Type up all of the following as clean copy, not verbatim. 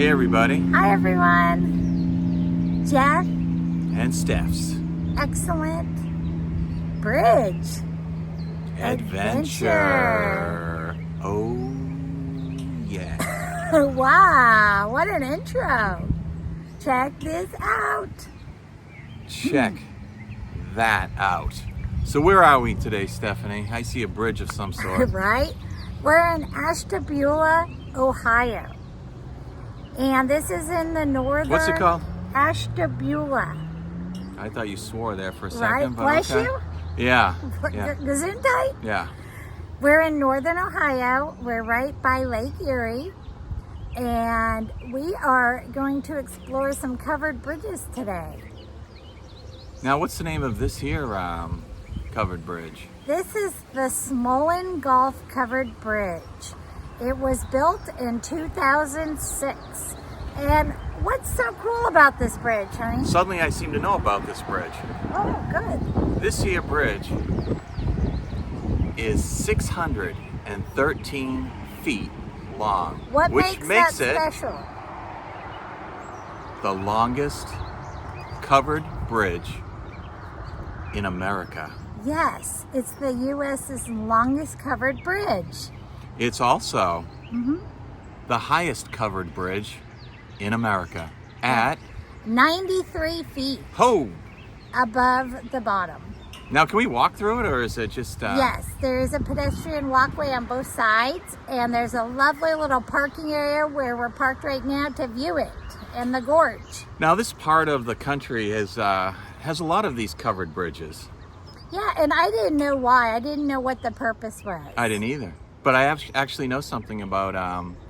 Hey everybody. Hi everyone. Jeff. And Steph's Excellent bridge. Adventure. Oh yeah. Wow, what an intro. Check this out. Check that out. So where are we today, Stephanie? I see a bridge of some sort. Right? We're in Ashtabula, Ohio. And this is in the northern... What's it called? Ashtabula. I thought you swore there for a second. Right? But Bless okay. you? Yeah. Gesundheit? Yeah. We're in northern Ohio. We're right by Lake Erie. And we are going to explore some covered bridges today. Now, what's the name of this here covered bridge? This is the Smolen-Gulf covered bridge. It was built in 2006. And what's so cool about this bridge, honey? Suddenly I seem to know about this bridge. Oh, good. This here bridge is 613 feet long. What which makes it that special? The longest covered bridge in America. Yes, it's the U.S.'s longest covered bridge. It's also the highest covered bridge in America at 93 feet above the bottom. Now, can we walk through it, or is it just... Yes, there is a pedestrian walkway on both sides, and there's a lovely little parking area where we're parked right now to view it, and the gorge. Now, this part of the country has a lot of these covered bridges. Yeah, and I didn't know why. I didn't know what the purpose was. I didn't either. But I actually know something about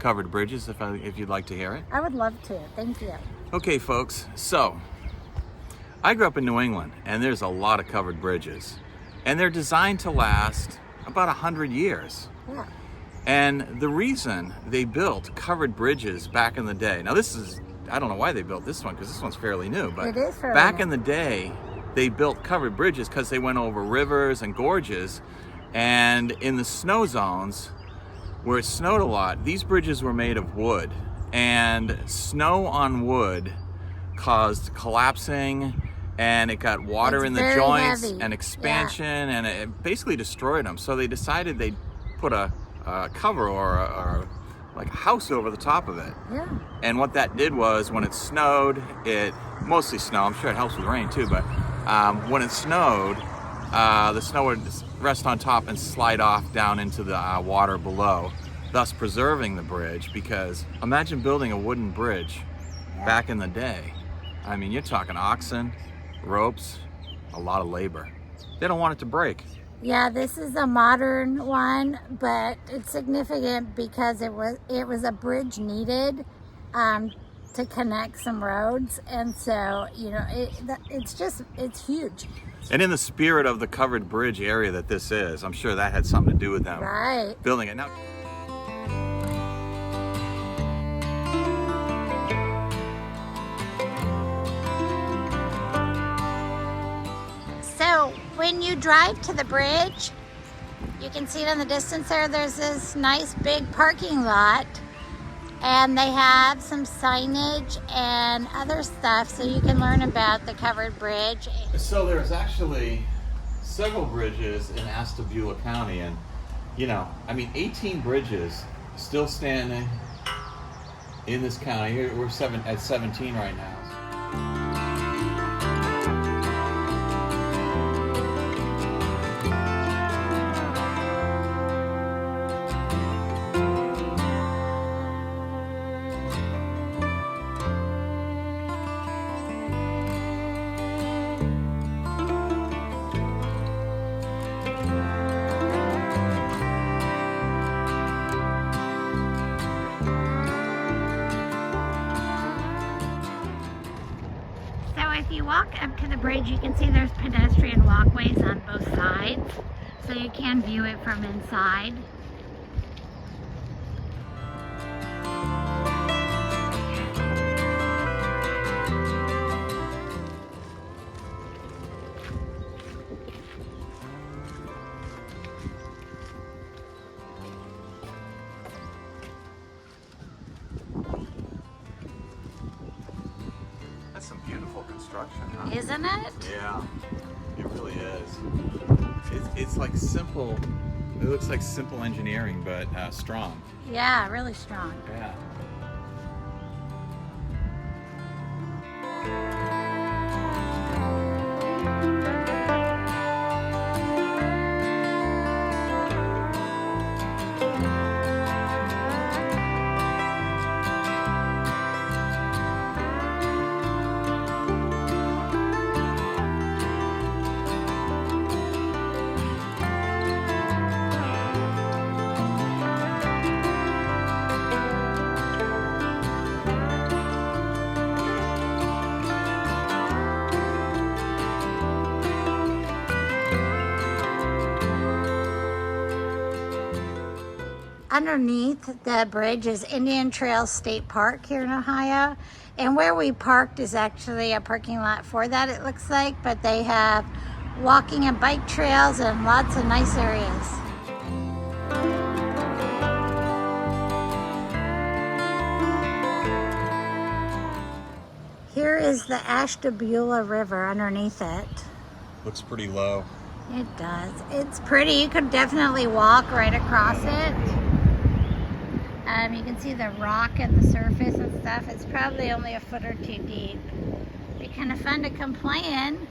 covered bridges, if you'd like to hear it. I would love to. Thank you. Okay, folks. So, I grew up in New England, and there's a lot of covered bridges. And they're designed to last about 100 years. Yeah. And the reason they built covered bridges back in the day, now this is, I don't know why they built this one, because this one's fairly new, but it is fairly back new. in the day, they built covered bridges because they went over rivers and gorges, and in the snow zones where it snowed a lot, these bridges were made of wood, and snow on wood caused collapsing, and it got water in the joints heavy. and expansion, and it basically destroyed them. So they decided they'd put a cover or like a house over the top of it. Yeah. And what that did was, when it snowed, it mostly snow, I'm sure it helps with rain too, but when it snowed, the snow would rest on top and slide off down into the water below, thus preserving the bridge. Because imagine building a wooden bridge back in the day. I mean, you're talking oxen, ropes, a lot of labor. They don't want it to break. Yeah, this is a modern one, but it's significant because it was a bridge needed to connect some roads, and so it's huge. And in the spirit of the covered bridge area that this is, I'm sure that had something to do with them building it. Now, So when you drive to the bridge, you can see it in the distance there. There's this nice big parking lot, and they have some signage and other stuff so you can learn about the covered bridge. so there's actually several bridges in Ashtabula County, and 18 bridges still standing in this county. We're at 17 right now. If you walk up to the bridge, you can see there's pedestrian walkways on both sides, so you can view it from inside. That's some beautiful construction, huh? Isn't it? Yeah, it really is. It's like simple. It looks like simple engineering, but strong. Yeah, really strong. Yeah. Underneath the bridge is Indian Trail State Park here in Ohio. And where we parked is actually a parking lot for that, it looks like. But they have walking and bike trails and lots of nice areas. Here is the Ashtabula River underneath it. Looks pretty low. It does. It's pretty. You could definitely walk right across it. You can see the rock at the surface and stuff. It's probably only a foot or two deep. Be kind of fun to come playing.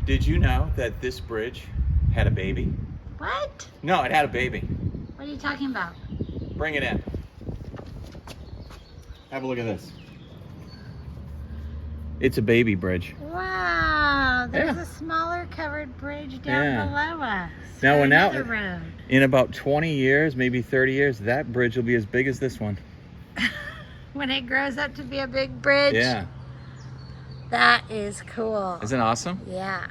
Did you know that this bridge had a baby? What? No, it had a baby. What are you talking about? Bring it in. Have a look at this. It's a baby bridge. Wow, there's Yeah. a smaller covered bridge down below us. Now, when Another road. in about 20 years, maybe 30 years, that bridge will be as big as this one. When it grows up to be a big bridge. Yeah. That is cool. Isn't it awesome? Yeah.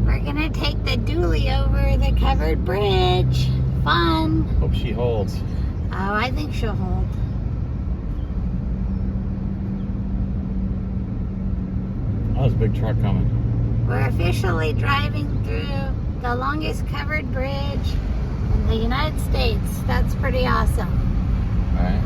We're gonna take the dually over the covered bridge. Fun. Hope she holds. Oh, I think she'll hold. Oh, there's a big truck coming. We're officially driving through the longest covered bridge in the United States. That's pretty awesome. All right.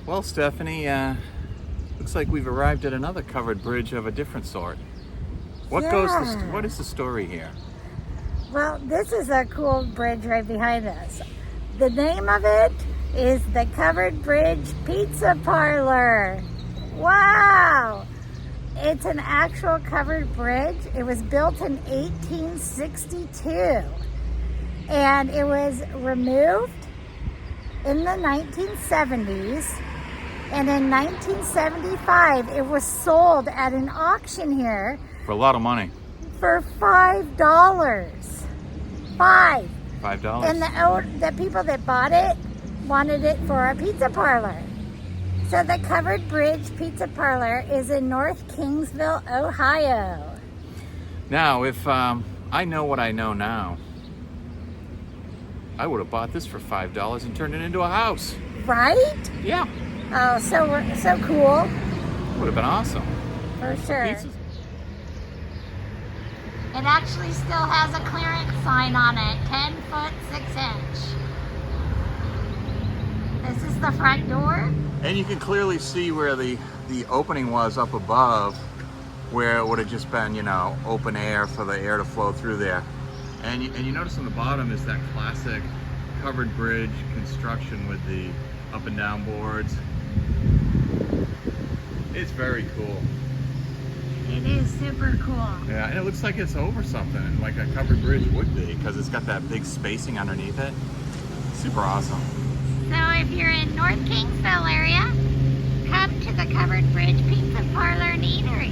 Well, Stephanie, looks like we've arrived at another covered bridge of a different sort. What Yeah. is the story here? Well, this is a cool bridge right behind us. The name of it is the Covered Bridge Pizza Parlor. Wow! It's an actual covered bridge. It was built in 1862 and it was removed in the 1970s. And in 1975, it was sold at an auction here For a lot of money. for $5. $5. $5. And the people that bought it wanted it for a pizza parlor. So the Covered Bridge Pizza Parlor is in North Kingsville, Ohio. Now, if I know what I know now, I would have bought this for $5 and turned it into a house. Right? Yeah, Oh, so cool. would have been awesome. For sure. Pizzas. It actually still has a clearance sign on it, 10 foot 6 inch. This is the front door. And you can clearly see where the opening was up above, where it would have just been, you know, open air for the air to flow through there. And you notice on the bottom is that classic covered bridge construction with the up and down boards. It's very cool. It is super cool. Yeah, and it looks like it's over something, like a covered bridge would be, because it's got that big spacing underneath it. Super awesome. So if you're in North Kingsville area, come to the Covered Bridge Pizza Parlor and Eatery.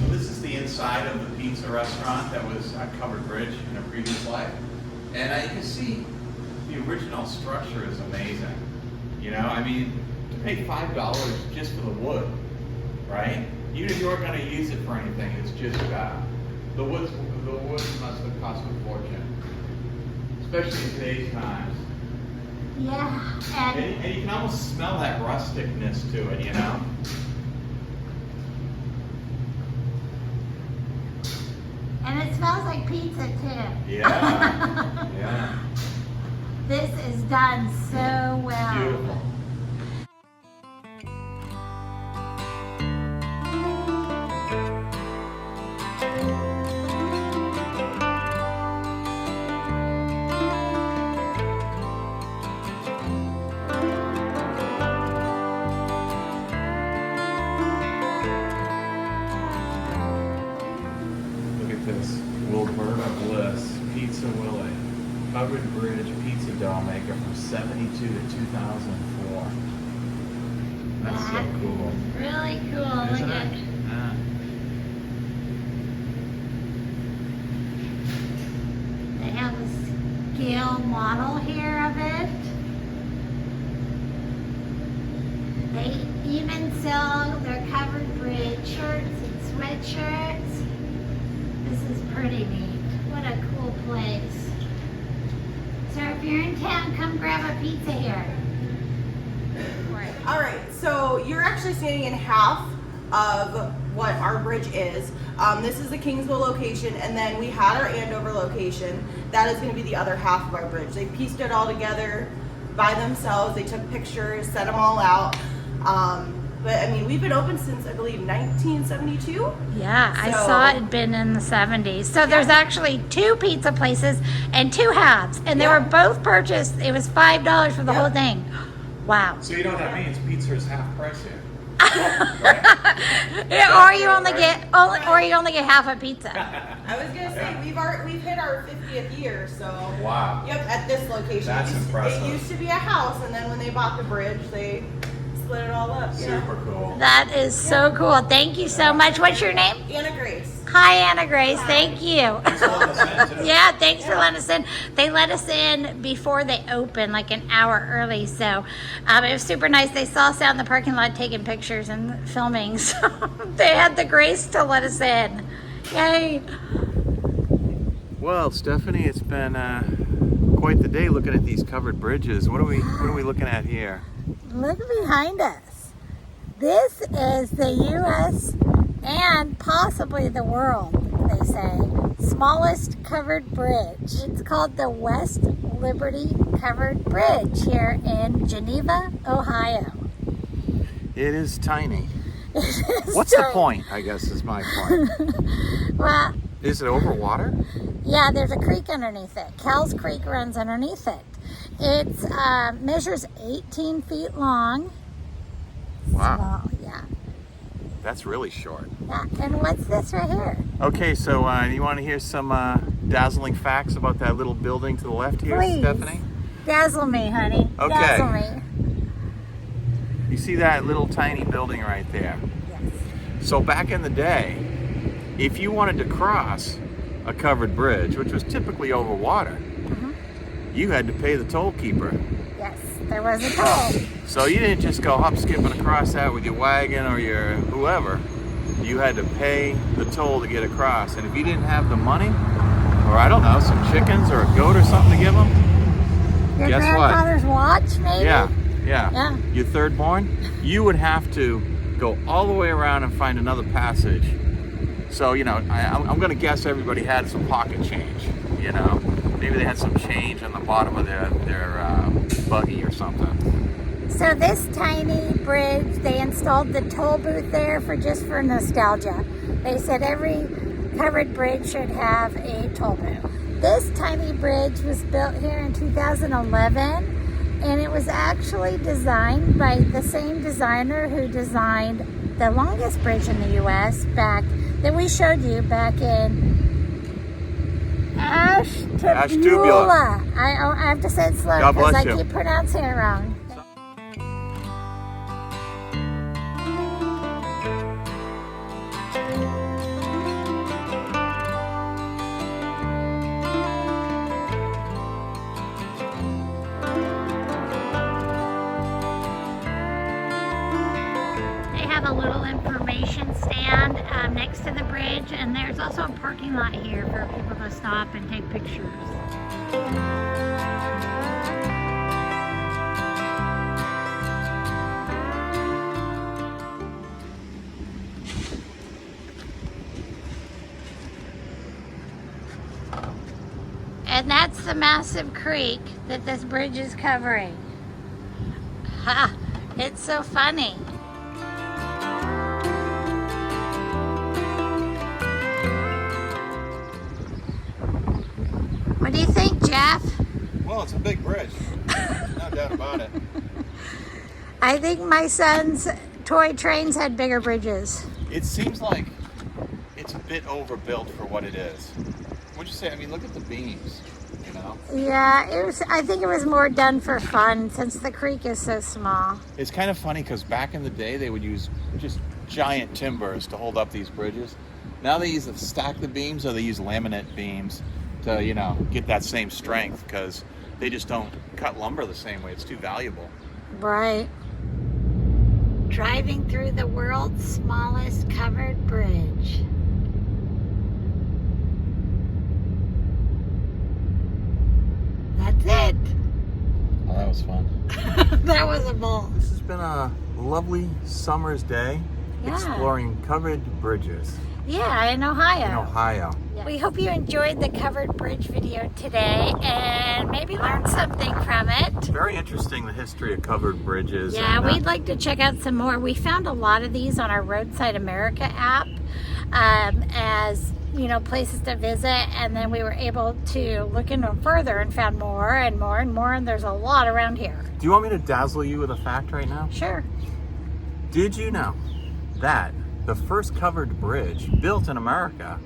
So this is the inside of the pizza restaurant that was on Covered Bridge in a previous life. And you can see the original structure is amazing. You know, I mean, to pay $5 just for the wood, right? Even if you weren't going to use it for anything, it's just the wood must have cost a fortune, especially in today's times. Yeah, And you can almost smell that rusticness to it, you know? and it smells like pizza too. Yeah, yeah. This is done so well. Beautiful. This Wilberta Bliss Pizza Willie Covered Bridge Pizza Dough Maker from 72 to 2004. That's so cool. Really cool. Isn't Look it? at Yeah. they have a scale model here of it. They even sell their Covered Bridge shirts and sweatshirts. This is pretty neat. What a cool place. So if you're in town, come grab a pizza here. All right, so you're actually standing in half of what our bridge is. This is the Kingsville location, and then we had our Andover location. That is going to be the other half of our bridge. They pieced it all together by themselves. They took pictures, set them all out. But I mean, we've been open since, I believe, 1972. Yeah, I So- saw it had been in the 70s. So there's actually two pizza places and two halves, and they Yeah. were both purchased. It was $5 for the Yep. whole thing. Wow. So you know what that means? Pizza is half price here. Yeah, or you only get half a pizza. I was gonna say we've hit our 50th year, so Wow. yep, at this location. That's impressive. It used to be a house, and then when they bought the bridge, they split it all up. Yeah. Super cool. That is so cool. Thank you so much. What's your name? Anna Grace. Hi, Anna Grace. Thank you. Thanks for letting us in, too. Yeah, thanks for letting us in. They let us in before they opened, like an hour early. So it was super nice. They saw us out in the parking lot taking pictures and filming. So they had the grace to let us in. Yay. Well, Stephanie, it's been quite the day looking at these covered bridges. What are we looking at here? Look behind us. This is the U.S. and possibly the world, they say, smallest covered bridge. It's called the West Liberty Covered Bridge here in Geneva, Ohio. It is tiny. It is What's the tiny. point, I guess, is my point. Well, Is it over water? yeah, there's a creek underneath it. Kells Creek runs underneath it. It measures 18 feet long. Wow. Small, yeah. That's really short. Yeah. And what's this right here? Okay, so you want to hear some dazzling facts about that little building to the left here, Please. Stephanie? Dazzle me, honey. Okay. Dazzle me. You see that little tiny building right there? Yes. So back in the day, if you wanted to cross a covered bridge, which was typically over water, you had to pay the toll keeper. Yes, there was a toll. So you didn't just go hop skipping across that with your wagon or your whoever. You had to pay the toll to get across. And if you didn't have the money, or I don't know, some chickens or a goat or something to give them, Your guess what? grandfather's watch, maybe? Yeah. Your third born, you would have to go all the way around and find another passage. So, you know, I'm going to guess everybody had some pocket change, you know. Maybe they had some change on the bottom of their buggy or something. So this tiny bridge, they installed the toll booth there just for nostalgia. They said every covered bridge should have a toll booth. This tiny bridge was built here in 2011, and it was actually designed by the same designer who designed the longest bridge in the U.S. that we showed you back in Ashtabula. I have to say it slow because I keep pronouncing it wrong. Have a little information stand next to the bridge, and there's also a parking lot here for people to stop and take pictures. And that's the massive creek that this bridge is covering. Ha! It's so funny. What do you think, Jeff? Well, it's a big bridge. No doubt about it. I think my son's toy trains had bigger bridges. It seems like it's a bit overbuilt for what it is. What'd you say? I mean, look at the beams, you know? Yeah, I think it was more done for fun since the creek is so small. It's kind of funny because back in the day, they would use just giant timbers to hold up these bridges. Now they either stack the beams or they use laminate beams to, you know, get that same strength because they just don't cut lumber the same way. It's too valuable. Right. Driving through the world's smallest covered bridge. That's it. Oh, that was fun. That was a ball. This has been a lovely summer's day exploring covered bridges. Yeah, in Ohio. In Ohio. Yeah. We hope you enjoyed the covered bridge video today and maybe learned something from it. Very interesting, the history of covered bridges. Yeah, we'd like to check out some more. We found a lot of these on our Roadside America app as, you know, places to visit, and then we were able to look into them further and found more and more and more, and there's a lot around here. Do you want me to dazzle you with a fact right now? Sure. Did you know that the first covered bridge built in America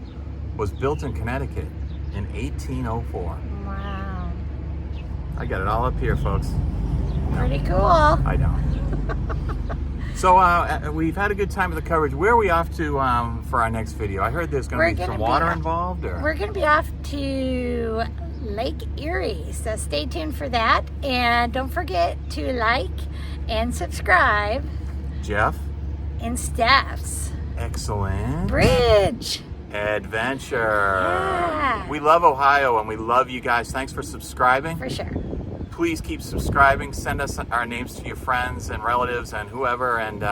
was built in Connecticut in 1804? Wow. I got it all up here, folks. Pretty cool. I know. So we've had a good time with the coverage. Where are we off to for our next video? I heard there's going to be some water involved. Or? We're going to be off to Lake Erie, so stay tuned for that. And don't forget to like and subscribe. Jeff and Steph's excellent bridge adventure. Yeah. We love Ohio and we love you guys. Thanks for subscribing. For sure. Please keep subscribing. Send us our names to your friends and relatives and whoever, and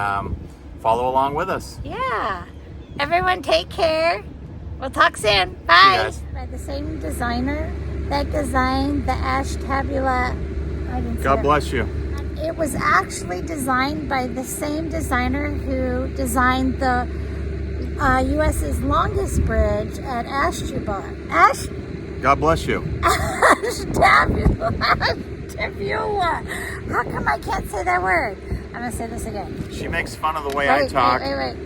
follow along with us. Yeah. Everyone take care. We'll talk soon. Bye. See you guys. By the same designer that designed the Ashtabula. God bless you. It was actually designed by the same designer who designed the U.S.'s longest bridge at Ashtabula. God bless you. Ashtabula. How come I can't say that word? I'm going to say this again. She makes fun of the way I talk. Wait.